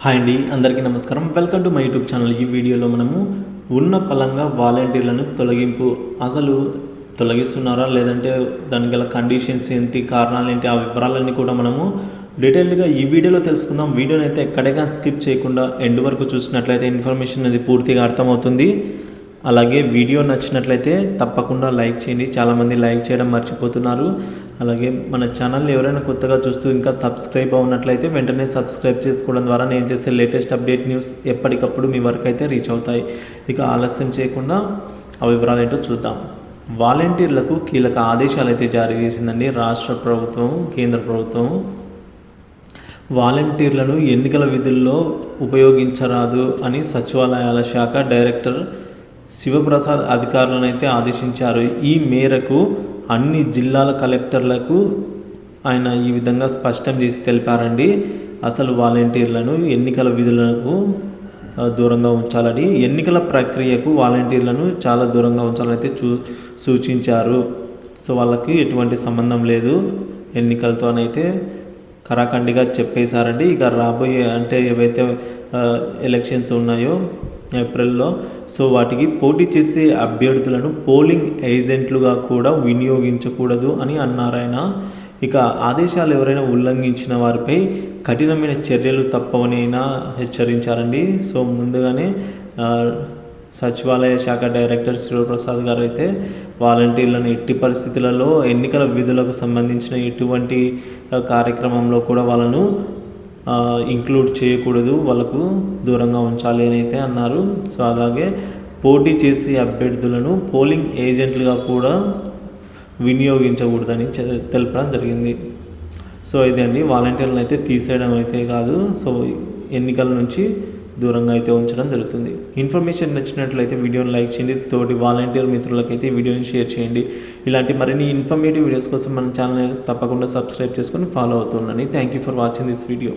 Hi అండి, అందరికీ నమస్కారం. Welcome to my YouTube channel. ఈ వీడియోలో మనము ఉన్న పలంగా వాలంటీర్లను అసలు తొలగిస్తున్నారా లేదంటే దానికి గల కండిషన్స్ ఏంటి, కారణాలు ఏంటి, ఆ వివరాలన్నీ కూడా మనము డీటెయిల్డ్గా ఈ వీడియోలో తెలుసుకుందాం. వీడియోని అయితే ఎక్కడైనా స్కిప్ చేయకుండా ఎండ్ వరకు చూసినట్లయితే ఇన్ఫర్మేషన్ అనేది పూర్తిగా అర్థమవుతుంది. అలాగే వీడియో నచ్చినట్లయితే తప్పకుండా లైక్ చేయండి. చాలామంది లైక్ చేయడం మర్చిపోతున్నారు. అలాగే మన ఛానల్ని ఎవరైనా కొత్తగా చూస్తూ ఇంకా సబ్స్క్రైబ్ అవునట్లయితే వెంటనే సబ్స్క్రైబ్ చేసుకోవడం ద్వారా నేను చేసే లేటెస్ట్ అప్డేట్ న్యూస్ ఎప్పటికప్పుడు మీ వరకు అయితే రీచ్ అవుతాయి. ఇక ఆలస్యం చేయకుండా ఆ వివరాలు ఏంటో చూద్దాం. వాలంటీర్లకు కీలక ఆదేశాలు అయితే జారీ చేసిందండి రాష్ట్ర ప్రభుత్వం, కేంద్ర ప్రభుత్వం. వాలంటీర్లను ఎన్నికల విధుల్లో ఉపయోగించరాదు అని సచివాలయాల శాఖ డైరెక్టర్ శివప్రసాద్ అధికారులను అయితే ఆదేశించారు. ఈ మేరకు అన్ని జిల్లాల కలెక్టర్లకు ఆయన ఈ విధంగా స్పష్టం చేసి తెలిపారండి. అసలు వాలంటీర్లను ఎన్నికల విధులకు దూరంగా ఉంచాలని, ఎన్నికల ప్రక్రియకు వాలంటీర్లను చాలా దూరంగా ఉంచాలని అయితే సూచించారు. సో వాళ్ళకి ఎటువంటి సంబంధం లేదు ఎన్నికలతోనైతే కరాఖండిగా చెప్పేశారండి. ఇక రాబోయే అంటే ఏవైతే ఎలక్షన్స్ ఉన్నాయో ఏప్రిల్లో, సో వాటికి పోటీ చేసే అభ్యర్థులను పోలింగ్ ఏజెంట్లుగా కూడా వినియోగించకూడదు అని అన్నారు ఆయన. ఇక ఆదేశాలు ఎవరైనా ఉల్లంఘించిన వారిపై కఠినమైన చర్యలు తప్పవని అయినా హెచ్చరించారండి. సో ముందుగానే సచివాలయ శాఖ డైరెక్టర్ శివప్రసాద్ గారు అయితే వాలంటీర్లను ఎట్టి పరిస్థితులలో ఎన్నికల విధులకు సంబంధించిన ఎటువంటి కార్యక్రమంలో కూడా వాళ్ళను ఇంక్లూడ్ చేయకూడదు, వాళ్ళకు దూరంగా ఉంచాలి అని అయితే అన్నారు. సో అలాగే పోటీ చేసే అభ్యర్థులను పోలింగ్ ఏజెంట్లుగా కూడా వినియోగించకూడదని తెలపడం జరిగింది. సో ఇదే అండి, వాలంటీర్లను అయితే తీసేయడం అయితే కాదు, సో ఎన్నికల నుంచి దూరంగా అయితే ఉంచడం జరుగుతుంది. ఇన్ఫర్మేషన్ నచ్చినట్లయితే వీడియోని లైక్ చేయండి, తోటి వాలంటీర్ మిత్రులకైతే వీడియోని షేర్ చేయండి. ఇలాంటి మరిన్ని ఇన్ఫర్మేటివ్ వీడియోస్ కోసం మన ఛానల్ తప్పకుండా సబ్స్క్రైబ్ చేసుకొని ఫాలో అవుతుండండి. Thank you for watching this video.